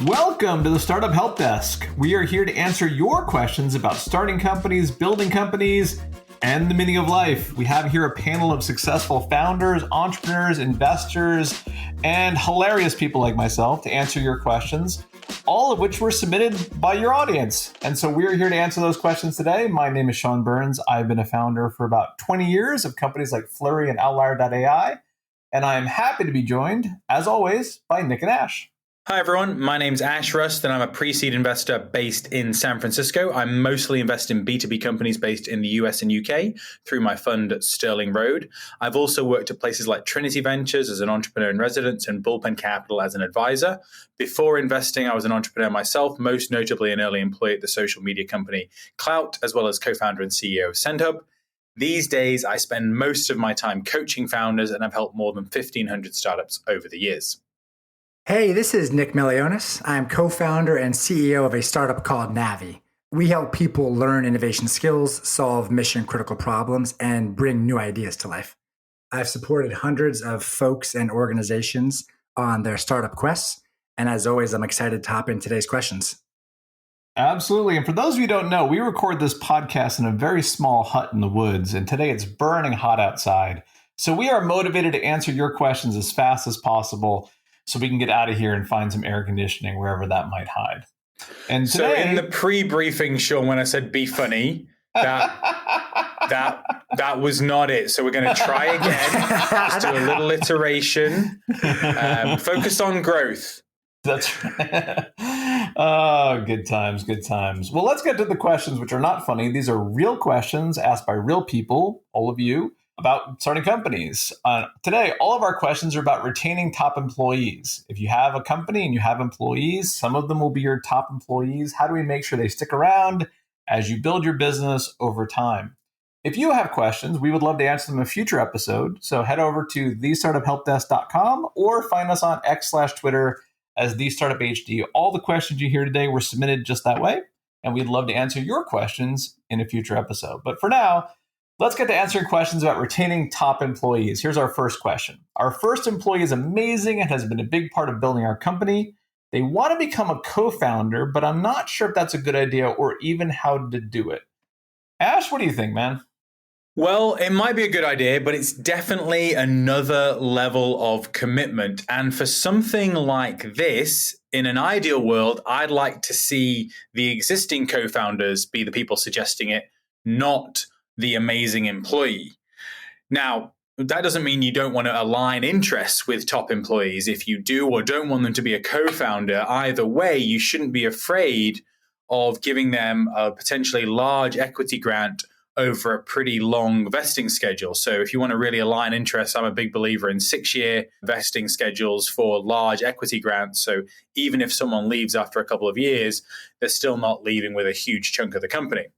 Welcome to the Startup Help Desk. We are here to answer your questions about starting companies, building companies, and the meaning of life. We have here a panel of successful founders, entrepreneurs, investors, and hilarious people like myself to answer your questions, all of which were submitted by your audience. And so we're here to answer those questions today. My name is Sean Burns. I've been a founder for about 20 years of companies like Flurry and Outlier.ai. And I'm happy to be joined, as always, by Nick and Ash. Hi, everyone. My name's Ash Rust, and I'm a pre-seed investor based in San Francisco. I mostly invest in B2B companies based in the US and UK through my fund Sterling Road. I've also worked at places like Trinity Ventures as an entrepreneur in residence and Bullpen Capital as an advisor. Before investing, I was an entrepreneur myself, most notably an early employee at the social media company Clout, as well as co-founder and CEO of SendHub. These days, I spend most of my time coaching founders, and I've helped more than 1,500 startups over the years. Hey, this is Nick Milionis. I'm co-founder and CEO of a startup called Navi. We help people learn innovation skills, solve mission-critical problems, and bring new ideas to life. I've supported hundreds of folks and organizations on their startup quests. And as always, I'm excited to hop in today's questions. Absolutely. And for those of you who don't know, we record this podcast in a very small hut in the woods. And today it's burning hot outside. So we are motivated to answer your questions as fast as possible, so we can get out of here and find some air conditioning wherever that might hide. And today, so in the pre-briefing, Sean, when I said be funny, that was not it. So we're going to try again. Just do a little iteration. Focus on growth. That's right. Oh, good times, good times. Well, let's get to the questions, which are not funny. These are real questions asked by real people, all of you, about starting companies. Today, all of our questions are about retaining top employees. If you have a company and you have employees, some of them will be your top employees. How do we make sure they stick around as you build your business over time? If you have questions, we would love to answer them in a future episode. So head over to thestartuphelpdesk.com or find us on X/Twitter as thestartuphd. All the questions you hear today were submitted just that way, and we'd love to answer your questions in a future episode. But for now, let's get to answering questions about retaining top employees. Here's our first question. Our first employee is amazing and has been a big part of building our company. They want to become a co-founder, but I'm not sure if that's a good idea or even how to do it. Ash, what do you think, man? Well, it might be a good idea, but it's definitely another level of commitment. And for something like this, in an ideal world, I'd like to see the existing co-founders be the people suggesting it, not the amazing employee. Now, that doesn't mean you don't want to align interests with top employees. If you do or don't want them to be a co-founder, either way, you shouldn't be afraid of giving them a potentially large equity grant over a pretty long vesting schedule. So if you want to really align interests, I'm a big believer in 6-year vesting schedules for large equity grants. So even if someone leaves after a couple of years, they're still not leaving with a huge chunk of the company.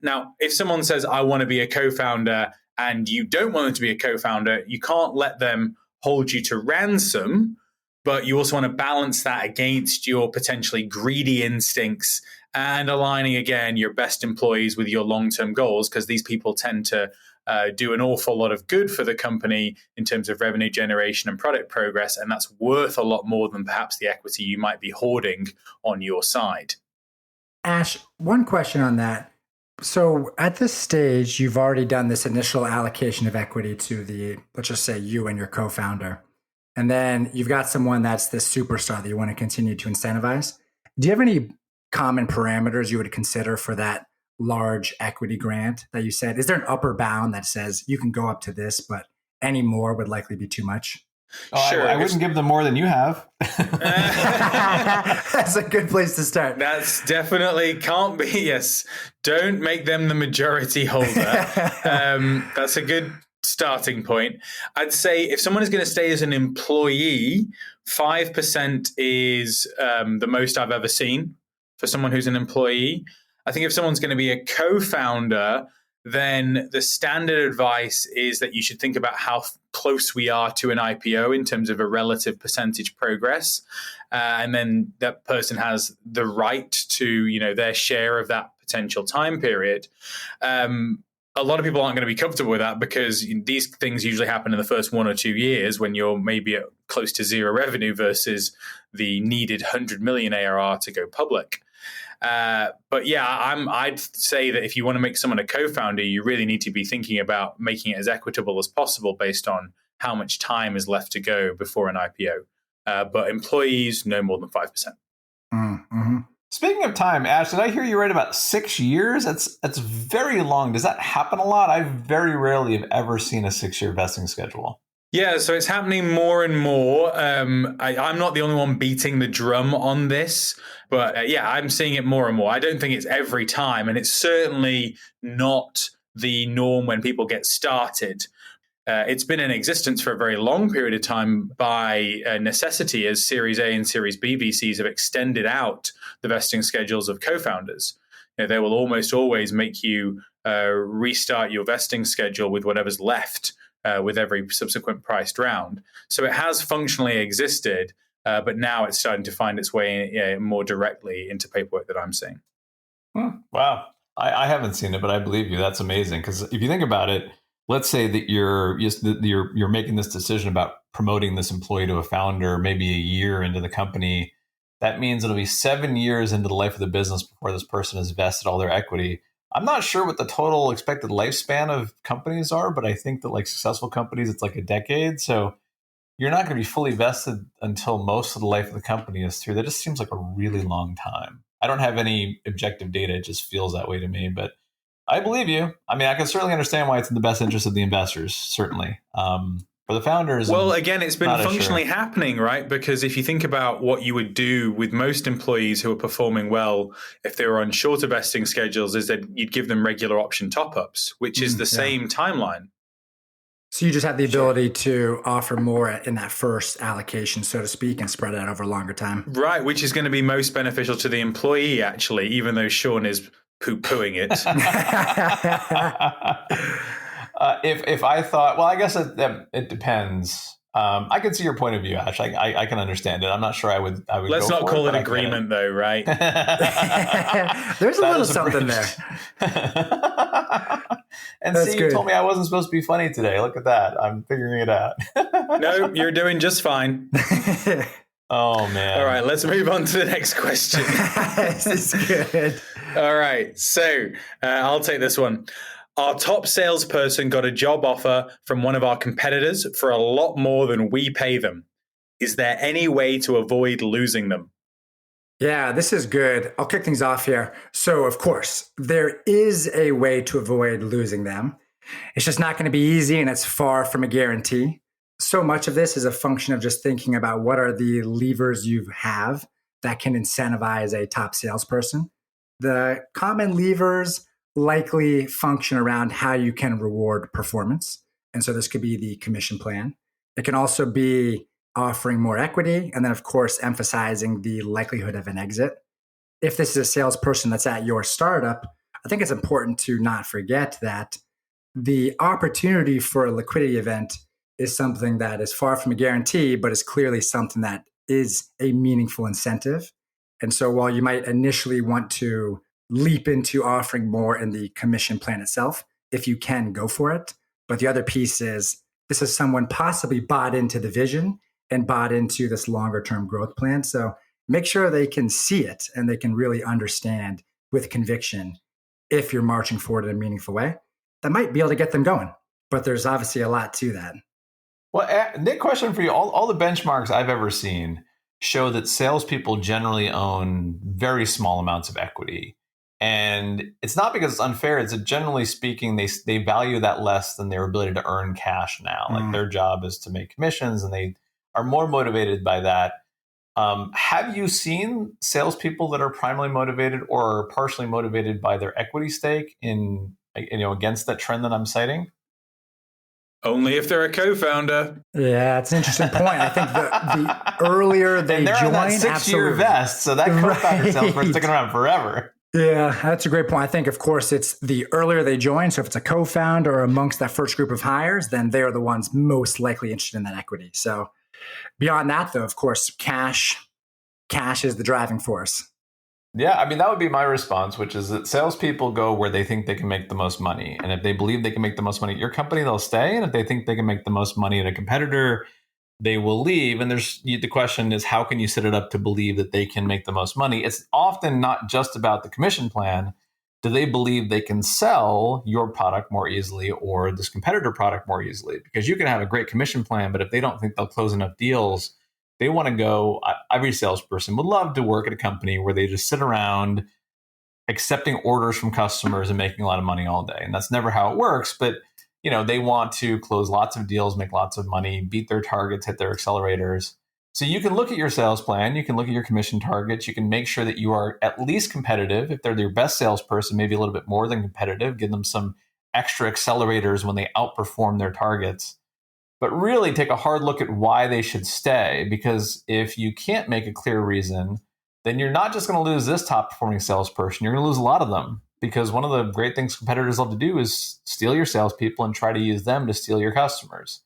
Now, if someone says, I want to be a co-founder, and you don't want them to be a co-founder, you can't let them hold you to ransom, but you also want to balance that against your potentially greedy instincts and aligning, again, your best employees with your long-term goals, because these people tend to do an awful lot of good for the company in terms of revenue generation and product progress, and that's worth a lot more than perhaps the equity you might be hoarding on your side. Ash, one question on that. So at this stage, you've already done this initial allocation of equity to let's just say you and your co-founder. And then you've got someone that's the superstar that you want to continue to incentivize. Do you have any common parameters you would consider for that large equity grant that you said? Is there an upper bound that says you can go up to this, but any more would likely be too much? Oh, sure. I wouldn't give them more than you have. That's a good place to start. That's definitely can't be. Yes. Don't make them the majority holder. That's a good starting point. I'd say if someone is going to stay as an employee, 5% is the most I've ever seen for someone who's an employee. I think if someone's going to be a co-founder, then the standard advice is that you should think about how close we are to an IPO in terms of a relative percentage progress. And then that person has the right to, their share of that potential time period. A lot of people aren't going to be comfortable with that because these things usually happen in the first 1 or 2 years when you're maybe close to zero revenue versus the needed 100 million ARR to go public. But yeah, I'd say that if you want to make someone a co-founder, you really need to be thinking about making it as equitable as possible based on how much time is left to go before an IPO. But employees, no more than 5%. Mm-hmm. Speaking of time, Ash, did I hear you right about 6 years? That's very long. Does that happen a lot? I very rarely have ever seen a 6-year vesting schedule. Yeah, so it's happening more and more. I'm not the only one beating the drum on this, but yeah, I'm seeing it more and more. I don't think it's every time, and it's certainly not the norm when people get started. It's been in existence for a very long period of time by necessity, as Series A and Series B VCs have extended out the vesting schedules of co-founders. They will almost always make you restart your vesting schedule with whatever's left with every subsequent priced round. So it has functionally existed, but now it's starting to find its way more directly into paperwork that I'm seeing. Wow. I haven't seen it, but I believe you. That's amazing. Because if you think about it, let's say that you're making this decision about promoting this employee to a founder maybe a year into the company. That means it'll be 7 years into the life of the business before this person has vested all their equity. I'm not sure what the total expected lifespan of companies are, but I think that like successful companies, it's like a decade. So you're not going to be fully vested until most of the life of the company is through. That just seems like a really long time. I don't have any objective data. It just feels that way to me, but I believe you. I mean, I can certainly understand why it's in the best interest of the investors, certainly. For the founders. Well, again, it's been functionally happening, right? Because if you think about what you would do with most employees who are performing well, if they were on shorter vesting schedules, is that you'd give them regular option top-ups, which is the same timeline. So you just have the ability to offer more in that first allocation, so to speak, and spread it out over a longer time. Right, which is going to be most beneficial to the employee, actually, even though Sean is poo-pooing it. If I thought, well, I guess it depends. I can see your point of view, Ash. I can understand it. I'm not sure I would. Let's not call it agreement, though, right? There's a little something there. And see, you told me I wasn't supposed to be funny today. Look at that. I'm figuring it out. No, you're doing just fine. Oh, man. All right, let's move on to the next question. This is good. All right, so I'll take this one. Our top salesperson got a job offer from one of our competitors for a lot more than we pay them. Is there any way to avoid losing them? Yeah, this is good. I'll kick things off here. So, of course, there is a way to avoid losing them. It's just not going to be easy, and it's far from a guarantee. So much of this is a function of just thinking about what are the levers you have that can incentivize a top salesperson. The common levers likely function around how you can reward performance. And so this could be the commission plan. It can also be offering more equity. And then, of course, emphasizing the likelihood of an exit. If this is a salesperson that's at your startup, I think it's important to not forget that the opportunity for a liquidity event is something that is far from a guarantee, but is clearly something that is a meaningful incentive. And so while you might initially want to leap into offering more in the commission plan itself, if you can, go for it. But the other piece is this is someone possibly bought into the vision and bought into this longer term growth plan. So make sure they can see it and they can really understand with conviction if you're marching forward in a meaningful way. That might be able to get them going. But there's obviously a lot to that. Well, Nick, question for you. All the benchmarks I've ever seen show that salespeople generally own very small amounts of equity. And it's not because it's unfair. It's that generally speaking, they value that less than their ability to earn cash now. Like their job is to make commissions and they are more motivated by that. Have you seen salespeople that are primarily motivated or partially motivated by their equity stake in, against that trend that I'm citing? Only if they're a co-founder. Yeah, it's an interesting point. I think the earlier they join, that 6-year vest, so that co-founder salesperson sticking around forever. Yeah, that's a great point. I think, of course, it's the earlier they join. So if it's a co-founder or amongst that first group of hires, then they're the ones most likely interested in that equity. So beyond that, though, of course, cash is the driving force. Yeah, I mean, that would be my response, which is that salespeople go where they think they can make the most money. And if they believe they can make the most money at your company, they'll stay. And if they think they can make the most money at a competitor, they will leave. And the question is, how can you set it up to believe that they can make the most money? It's often not just about the commission plan. Do they believe they can sell your product more easily or this competitor product more easily? Because you can have a great commission plan, but if they don't think they'll close enough deals, they want to go. Every salesperson would love to work at a company where they just sit around accepting orders from customers and making a lot of money all day. And that's never how it works. But they want to close lots of deals, make lots of money, beat their targets, hit their accelerators. So you can look at your sales plan, you can look at your commission targets, you can make sure that you are at least competitive. If they're your best salesperson, maybe a little bit more than competitive, give them some extra accelerators when they outperform their targets. But really take a hard look at why they should stay, because if you can't make a clear reason, then you're not just going to lose this top performing salesperson, you're going to lose a lot of them. Because one of the great things competitors love to do is steal your salespeople and try to use them to steal your customers.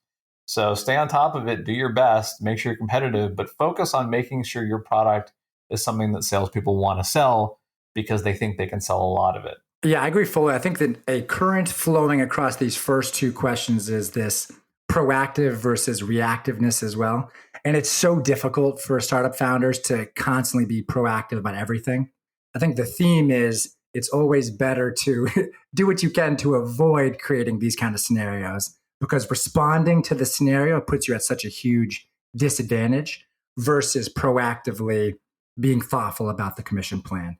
So stay on top of it, do your best, make sure you're competitive, but focus on making sure your product is something that salespeople want to sell because they think they can sell a lot of it. Yeah, I agree fully. I think that a current flowing across these first two questions is this proactive versus reactiveness as well. And it's so difficult for startup founders to constantly be proactive about everything. I think the theme is it's always better to do what you can to avoid creating these kind of scenarios, because responding to the scenario puts you at such a huge disadvantage versus proactively being thoughtful about the commission plan,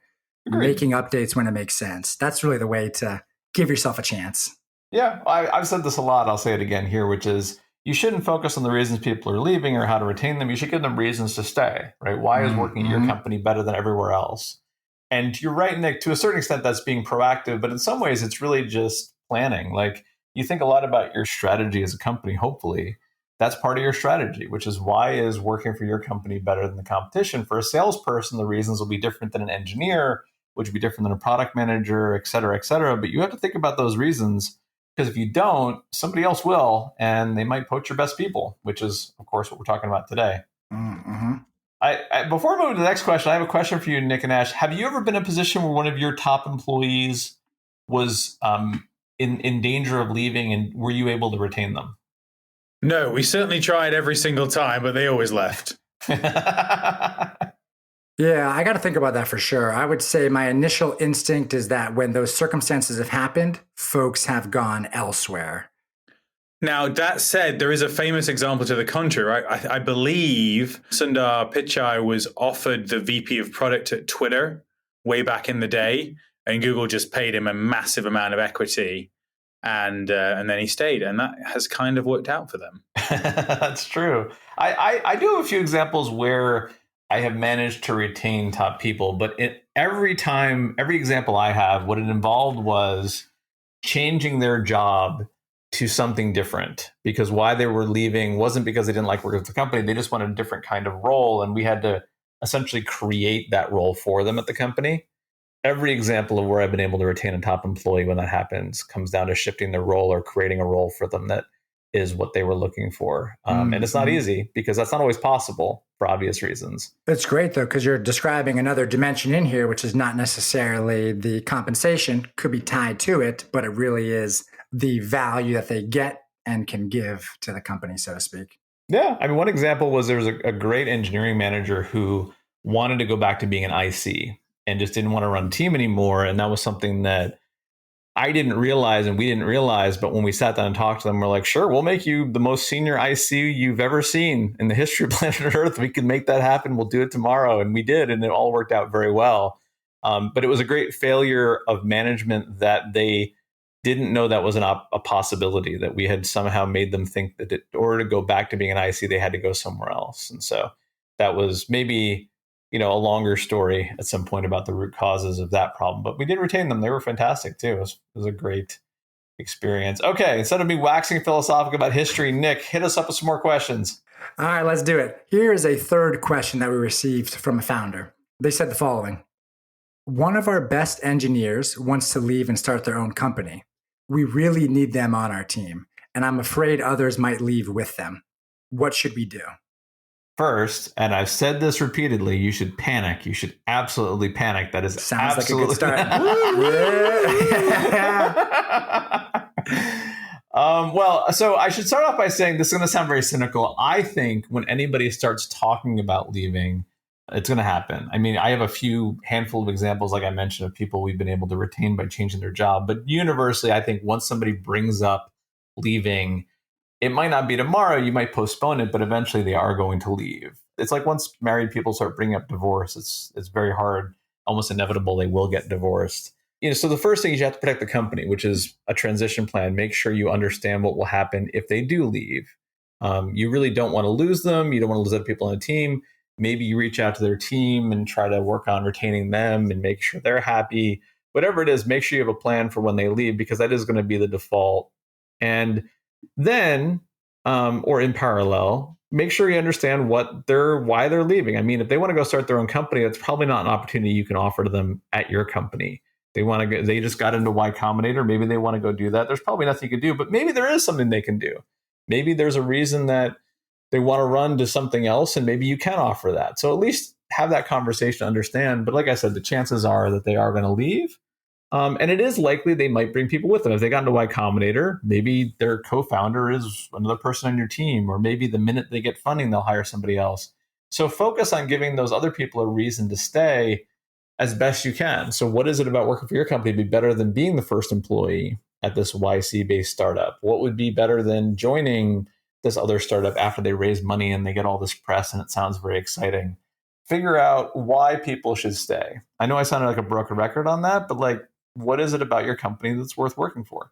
making updates when it makes sense. That's really the way to give yourself a chance. Yeah, I've said this a lot. I'll say it again here, which is you shouldn't focus on the reasons people are leaving or how to retain them. You should give them reasons to stay, right? Why is working at your company better than everywhere else? And you're right, Nick, to a certain extent, that's being proactive. But in some ways, it's really just planning. Like you think a lot about your strategy as a company, hopefully. That's part of your strategy, which is why is working for your company better than the competition? For a salesperson, the reasons will be different than an engineer, which would be different than a product manager, et cetera, et cetera. But you have to think about those reasons, because if you don't, somebody else will, and they might poach your best people, which is, of course, what we're talking about today. Mm-hmm. Before we move to the next question, I have a question for you, Nick and Ash. Have you ever been in a position where one of your top employees was in danger of leaving, and were you able to retain them? No, we certainly tried every single time, but they always left. Yeah, I got to think about that for sure. I would say my initial instinct is that when those circumstances have happened, folks have gone elsewhere. Now, that said, there is a famous example to the contrary, right? I believe Sundar Pichai was offered the VP of product at Twitter way back in the day, and Google just paid him a massive amount of equity, and then he stayed, and that has kind of worked out for them. That's true. I do have a few examples where I have managed to retain top people, but every example I have, what it involved was changing their job to something different, because why they were leaving wasn't because they didn't like working with the company. They just wanted a different kind of role, and we had to essentially create that role for them at the company. Every example of where I've been able to retain a top employee when that happens comes down to shifting their role or creating a role for them that is what they were looking for. And it's not easy, because that's not always possible for obvious reasons. It's great, though, because you're describing another dimension in here, which is not necessarily the compensation, could be tied to it, but it really is the value that they get and can give to the company, so to speak. Yeah. I mean, one example was there was a great engineering manager who wanted to go back to being an IC and just didn't want to run a team anymore. And that was something that I didn't realize and we didn't realize. But when we sat down and talked to them, we're like, sure, we'll make you the most senior IC you've ever seen in the history of planet Earth. We can make that happen. We'll do it tomorrow. And we did. And it all worked out very well. But it was a great failure of management that they didn't know that was a possibility, that we had somehow made them think that in order to go back to being an IC, they had to go somewhere else. And so that was maybe, a longer story at some point about the root causes of that problem. But we did retain them. They were fantastic, too. It was a great experience. Okay, instead of me waxing philosophical about history, Nick, hit us up with some more questions. All right, let's do it. Here is a third question that we received from a founder. They said the following. One of our best engineers wants to leave and start their own company. We really need them on our team, and I'm afraid others might leave with them. What should we do? First, and I've said this repeatedly, you should panic. You should absolutely panic. That is Sounds absolutely like a good start. Well, so I should start off by saying this is going to sound very cynical. I think when anybody starts talking about leaving, it's going to happen. I mean, I have a handful of examples, like I mentioned, of people we've been able to retain by changing their job. But universally, I think once somebody brings up leaving, it might not be tomorrow. You might postpone it, but eventually they are going to leave. It's like once married people start bringing up divorce, it's very hard, almost inevitable they will get divorced. So the first thing is you have to protect the company, which is a transition plan. Make sure you understand what will happen if they do leave. You really don't want to lose them. You don't want to lose other people on the team. Maybe you reach out to their team and try to work on retaining them and make sure they're happy. Whatever it is, make sure you have a plan for when they leave, because that is going to be the default. And then, or in parallel, make sure you understand why they're leaving. I mean, if they want to go start their own company, that's probably not an opportunity you can offer to them at your company. They just got into Y Combinator. Maybe they want to go do that. There's probably nothing you can do, but maybe there is something they can do. Maybe there's a reason that they want to run to something else, and maybe you can offer that. So at least have that conversation, understand. But like I said, the chances are that they are going to leave. And it is likely they might bring people with them. If they got into Y Combinator, maybe their co-founder is another person on your team, or maybe the minute they get funding, they'll hire somebody else. So focus on giving those other people a reason to stay as best you can. So what is it about working for your company to be better than being the first employee at this YC-based startup? What would be better than joining this other startup after they raise money and they get all this press and it sounds very exciting? Figure out why people should stay. I know I sounded like a broken record on that, but what is it about your company that's worth working for?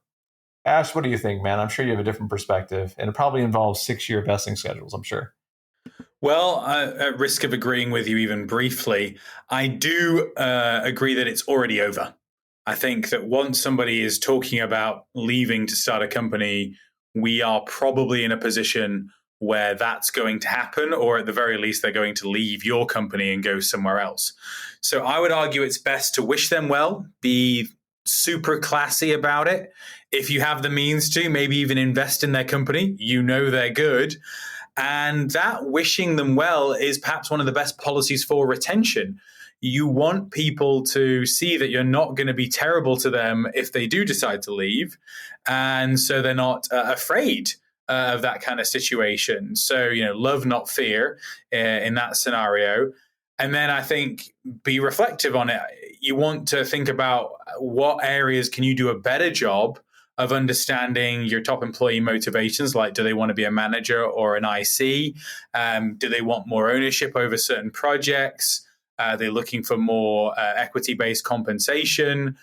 Ash, what do you think, man? I'm sure you have a different perspective, and it probably involves 6-year vesting schedules, I'm sure. Well, at risk of agreeing with you even briefly, I do agree that it's already over. I think that once somebody is talking about leaving to start a company, we are probably in a position where that's going to happen, or at the very least, they're going to leave your company and go somewhere else. So I would argue it's best to wish them well, be super classy about it. If you have the means to, maybe even invest in their company, they're good. And that wishing them well is perhaps one of the best policies for retention. You want people to see that you're not going to be terrible to them if they do decide to leave. And so they're not afraid of that kind of situation. So, love, not fear in that scenario. And then I think be reflective on it. You want to think about what areas can you do a better job of understanding your top employee motivations, like do they want to be a manager or an IC? Do they want more ownership over certain projects? Are they looking for more equity-based compensation?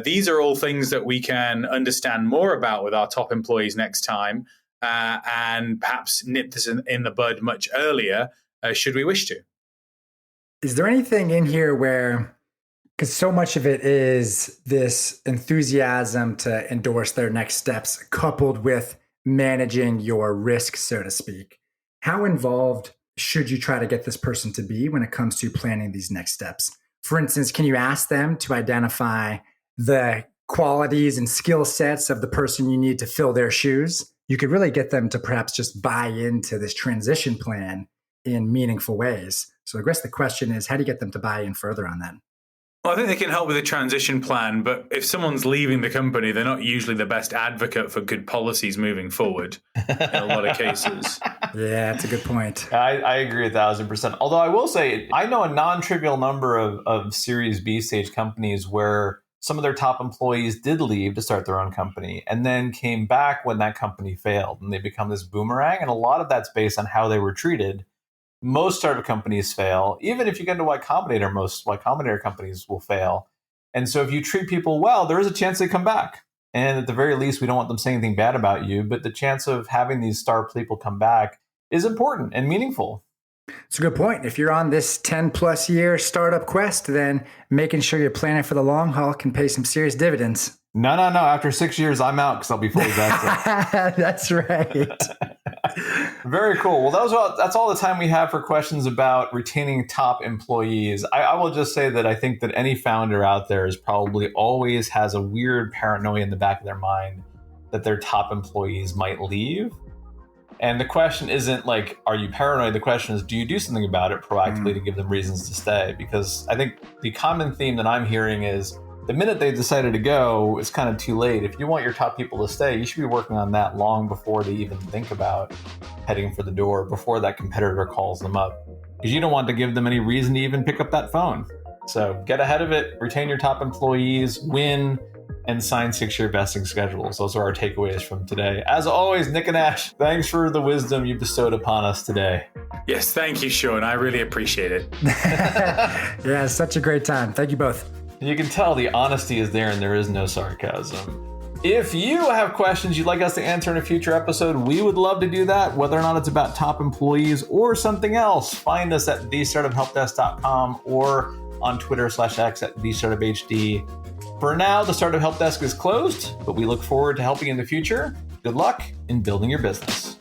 These are all things that we can understand more about with our top employees next time, and perhaps nip this in the bud much earlier, should we wish to. Is there anything in here where, because so much of it is this enthusiasm to endorse their next steps coupled with managing your risk, so to speak. How involved should you try to get this person to be when it comes to planning these next steps? For instance, can you ask them to identify the qualities and skill sets of the person you need to fill their shoes? You could really get them to perhaps just buy into this transition plan in meaningful ways. So I guess the question is, how do you get them to buy in further on that? Well, I think they can help with a transition plan, but if someone's leaving the company, they're not usually the best advocate for good policies moving forward in a lot of cases. Yeah, that's a good point. I agree 1,000%. Although I will say, I know a non-trivial number of Series B stage companies where some of their top employees did leave to start their own company and then came back when that company failed, and they become this boomerang. And a lot of that's based on how they were treated. Most startup companies fail. Even if you get into Y Combinator, most Y Combinator companies will fail. And so if you treat people well, there is a chance they come back. And at the very least, we don't want them saying anything bad about you. But the chance of having these star people come back is important and meaningful. It's a good point. If you're on this 10 plus year startup quest, then making sure you're planning for the long haul can pay some serious dividends. No. After 6 years, I'm out because I'll be fully vested. That's right. Very cool. Well, that's all the time we have for questions about retaining top employees. I will just say that I think that any founder out there is probably always has a weird paranoia in the back of their mind that their top employees might leave. And the question isn't like, are you paranoid? The question is, do you do something about it proactively to give them reasons to stay? Because I think the common theme that I'm hearing is the minute they decided to go, it's kind of too late. If you want your top people to stay, you should be working on that long before they even think about heading for the door, before that competitor calls them up. Because you don't want to give them any reason to even pick up that phone. So get ahead of it, retain your top employees, win, and sign 6-year vesting schedules. Those are our takeaways from today. As always, Nick and Ash, thanks for the wisdom you bestowed upon us today. Yes, thank you, Sean. I really appreciate it. Yeah, it's such a great time. Thank you both. You can tell the honesty is there and there is no sarcasm. If you have questions you'd like us to answer in a future episode, we would love to do that, whether or not it's about top employees or something else. Find us at thestartuphelpdesk.com or on Twitter/X at thestartuphd. For now, the Startup Help Desk is closed, but we look forward to helping in the future. Good luck in building your business.